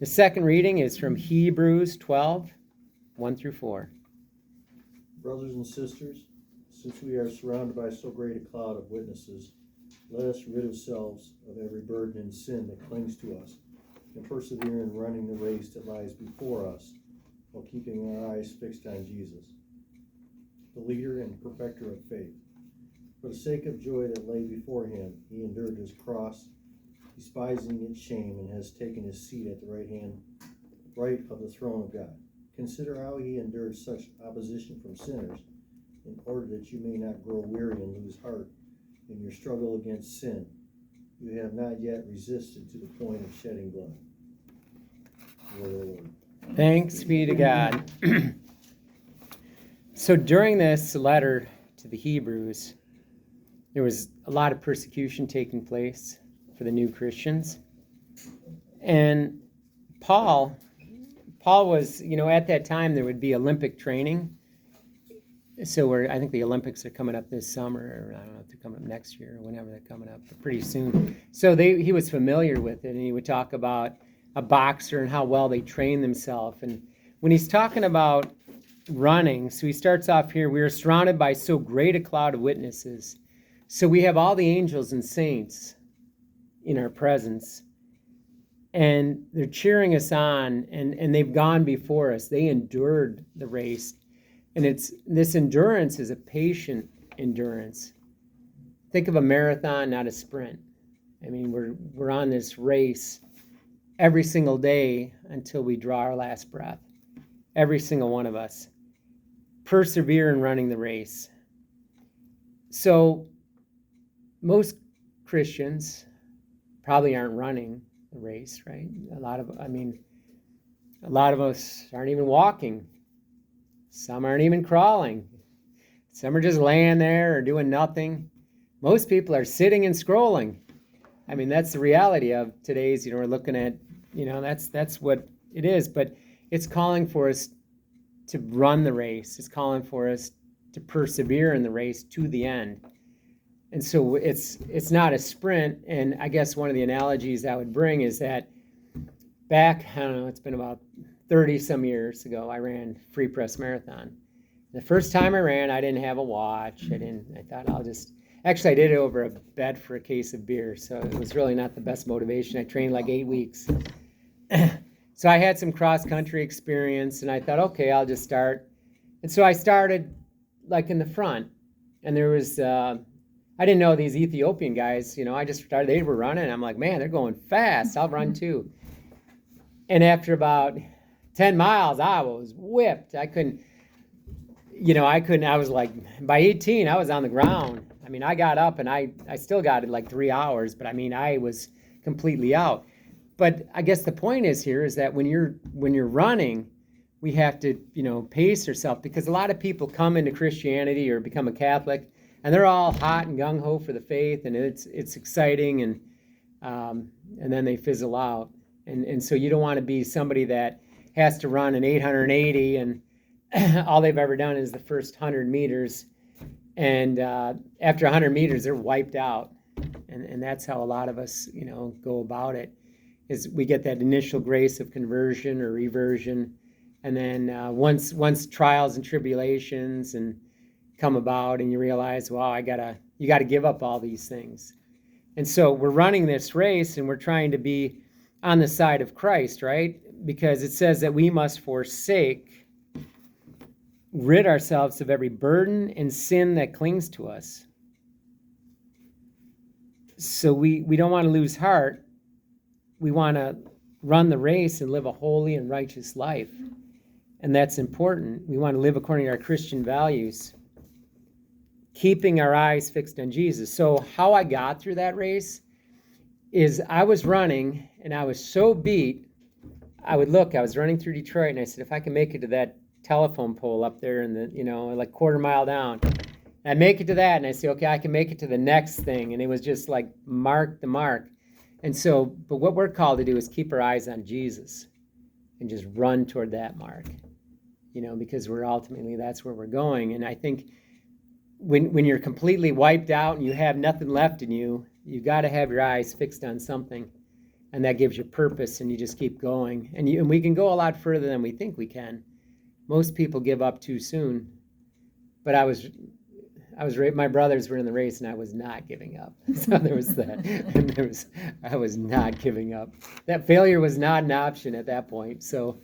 The second reading is from Hebrews 12, 1 through 4. Brothers and sisters, since we are surrounded by so great a cloud of witnesses, let us rid ourselves of every burden and sin that clings to us, and persevere in running the race that lies before us, while keeping our eyes fixed on Jesus, the leader and perfecter of faith. For the sake of joy that lay before him, he endured his cross, despising its shame, and has taken his seat at the right of the throne of God. Consider how he endured such opposition from sinners, in order that you may not grow weary and lose heart in your struggle against sin. You have not yet resisted to the point of shedding blood. Word of the Lord. Thanks be to God. So during this letter to the Hebrews, there was a lot of persecution taking place for the new Christians. And Paul was, at that time there would be Olympic training. So I think the Olympics are coming up this summer, or I don't know if they're coming up next year or whenever they're coming up, but pretty soon. So he was familiar with it, and he would talk about a boxer and how well they train themselves. And when he's talking about running, so he starts off here, we are surrounded by so great a cloud of witnesses. So we have all the angels and saints in our presence, and they're cheering us on, and they've gone before us. They endured the race. And this endurance is a patient endurance. Think of a marathon, not a sprint. I mean, we're on this race every single day until we draw our last breath. Every single one of us. Persevere in running the race. So most Christians probably aren't running the race, right? A lot of us aren't even walking. Some aren't even crawling. Some are just laying there or doing nothing. Most people are sitting and scrolling. I mean, that's the reality of today's, we're looking at, that's what it is. But it's calling for us to run the race. It's calling for us to persevere in the race to the end. And so it's not a sprint. And I guess one of the analogies I would bring is that back, I don't know, it's been about 30 some years ago, I ran Free Press Marathon. The first time I ran, I didn't have a watch. I thought I did it over a bet for a case of beer. So it was really not the best motivation. I trained like 8 weeks. So I had some cross country experience, and I thought, okay, I'll just start. And so I started like in the front, and there was, I didn't know these Ethiopian guys, I just started, they were running. I'm like, man, they're going fast. I'll run too. And after about 10 miles, I was whipped. I was like, by 18, I was on the ground. I mean, I got up and I still got it like 3 hours, but I mean, I was completely out. But I guess the point is that when you're running, we have to, pace ourselves, because a lot of people come into Christianity or become a Catholic and they're all hot and gung-ho for the faith, and it's exciting, and then they fizzle out. And so you don't want to be somebody that has to run an 880 and all they've ever done is the first 100 meters. And after 100 meters, they're wiped out. And that's how a lot of us, go about it, is we get that initial grace of conversion or reversion. And then once trials and tribulations and come about and you realize, wow, you got to give up all these things. And so we're running this race and we're trying to be on the side of Christ, right? Because it says that we must rid ourselves of every burden and sin that clings to us. So we don't want to lose heart. We want to run the race and live a holy and righteous life. And that's important. We want to live according to our Christian values, keeping our eyes fixed on Jesus. So how I got through that race is I was running and I was so beat. I was running through Detroit, and I said, if I can make it to that telephone pole up there in the, like quarter mile down, and I make it to that, and I say, okay, I can make it to the next thing. And it was just like mark the mark. And so, but what we're called to do is keep our eyes on Jesus and just run toward that mark, because that's where we're going. And I think when you're completely wiped out and you have nothing left in you, you got to have your eyes fixed on something. and that gives you purpose, and you just keep going. And we can go a lot further than we think we can. Most people give up too soon, but I was my brothers were in the race, and I was not giving up. So there was that, and I was not giving up. That failure was not an option at that point. So,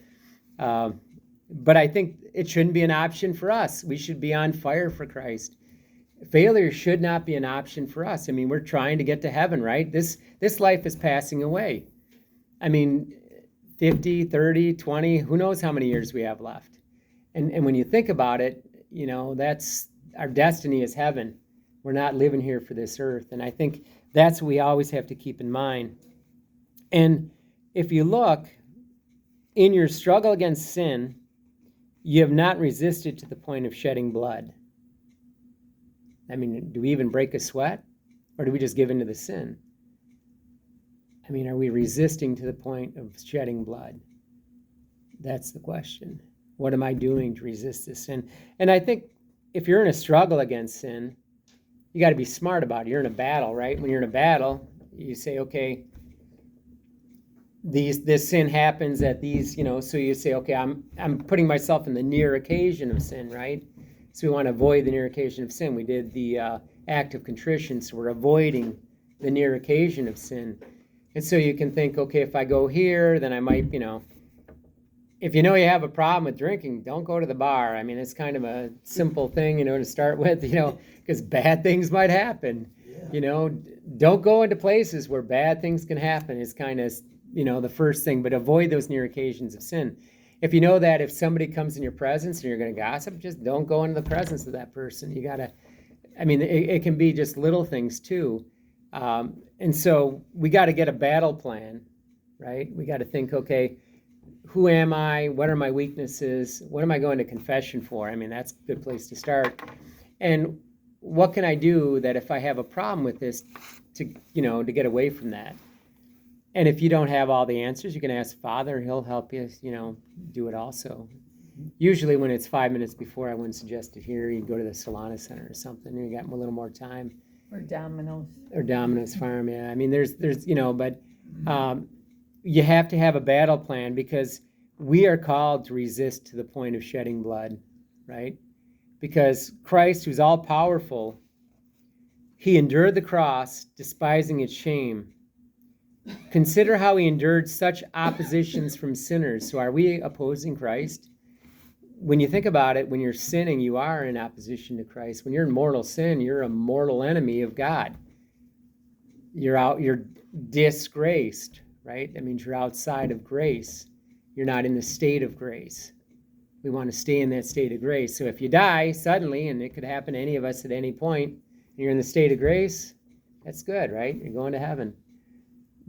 but I think it shouldn't be an option for us. We should be on fire for Christ. Failure should not be an option for us. I mean, we're trying to get to heaven, right? This life is passing away. I mean, 50, 30, 20, who knows how many years we have left. And when you think about it, that's our destiny is heaven. We're not living here for this earth. And I think that's what we always have to keep in mind. And if you look, in your struggle against sin, you have not resisted to the point of shedding blood. I mean, do we even break a sweat? Or do we just give in to the sin? I mean, are we resisting to the point of shedding blood? That's the question. What am I doing to resist this sin? And I think if you're in a struggle against sin, you got to be smart about it. You're in a battle, right? When you're in a battle, you say, okay, this sin happens at these, so you say, okay, I'm putting myself in the near occasion of sin, right? So we want to avoid the near occasion of sin. We did the act of contrition, so we're avoiding the near occasion of sin. And so you can think, okay, if I go here, then I might, if you have a problem with drinking, don't go to the bar. I mean, it's kind of a simple thing, to start with, because bad things might happen. Yeah. Don't go into places where bad things can happen. It's kind of, the first thing, but avoid those near occasions of sin. If you know that if somebody comes in your presence and you're going to gossip, just don't go into the presence of that person. You got to, it can be just little things too. And so we got to get a battle plan, right? We got to think, okay, who am I? What are my weaknesses? What am I going to confession for? I mean, that's a good place to start. And what can I do that if I have a problem with this to get away from that? And if you don't have all the answers, you can ask Father. He'll help you, do it also. Usually when it's 5 minutes before, I wouldn't suggest it here. You go to the Solana Center or something. You got a little more time. Or Domino's. Or Domino's Farm, yeah. I mean, there's but you have to have a battle plan because we are called to resist to the point of shedding blood, right? Because Christ, who's all powerful, he endured the cross, despising its shame. Consider how he endured such oppositions from sinners. So are we opposing Christ? When you think about it, when you're sinning, you are in opposition to Christ. When you're in mortal sin, you're a mortal enemy of God. You're disgraced, right? That means you're outside of grace. You're not in the state of grace. We want to stay in that state of grace. So if you die suddenly, and it could happen to any of us at any point, and you're in the state of grace, that's good, right? You're going to heaven.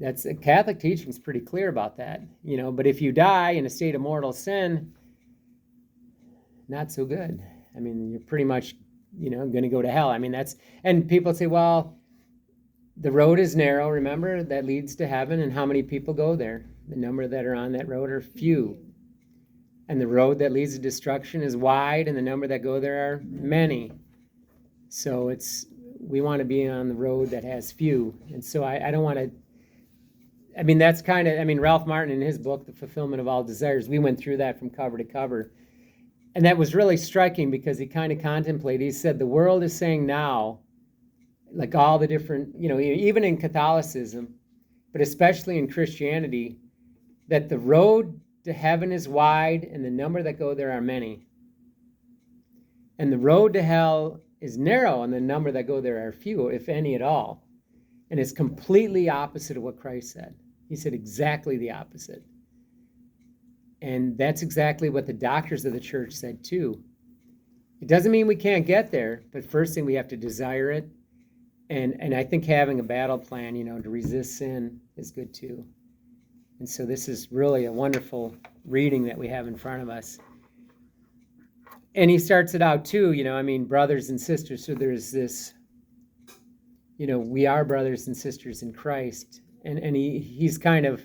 That's Catholic teaching is pretty clear about that, but if you die in a state of mortal sin, not so good. I mean, you're pretty much, going to go to hell. I mean, and people say, well, the road is narrow, remember, that leads to heaven, and how many people go there? The number that are on that road are few. And the road that leads to destruction is wide, and the number that go there are many. So we want to be on the road that has few. And so I don't want to, that's Ralph Martin in his book, The Fulfillment of All Desires, we went through that from cover to cover. And that was really striking because he kind of contemplated, he said, the world is saying now, like all the different, even in Catholicism, but especially in Christianity, that the road to heaven is wide and the number that go there are many. And the road to hell is narrow and the number that go there are few, if any at all. And it's completely opposite of what Christ said. He said exactly the opposite. And that's exactly what the doctors of the church said too. It doesn't mean we can't get there, but first thing we have to desire it. And I think having a battle plan, to resist sin is good too. And so this is really a wonderful reading that we have in front of us. And he starts it out too, brothers and sisters. So there's this, we are brothers and sisters in Christ. And he's kind of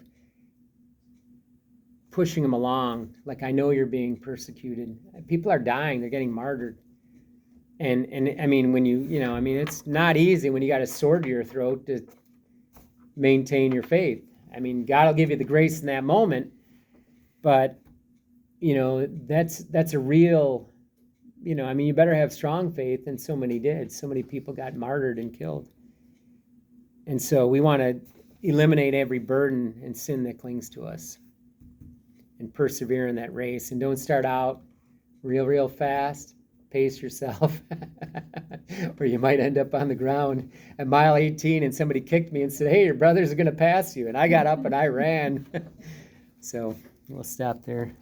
pushing them along. Like, I know you're being persecuted. People are dying. They're getting martyred. And when it's not easy when you got a sword to your throat to maintain your faith. I mean, God will give you the grace in that moment, but that's a real, I mean, you better have strong faith, and so many did. So many people got martyred and killed. And so we want to eliminate every burden and sin that clings to us and persevere in that race. And don't start out real fast. Pace yourself, or you might end up on the ground at mile 18 and somebody kicked me and said, hey, your brothers are going to pass you. And I got up and I ran. So we'll stop there.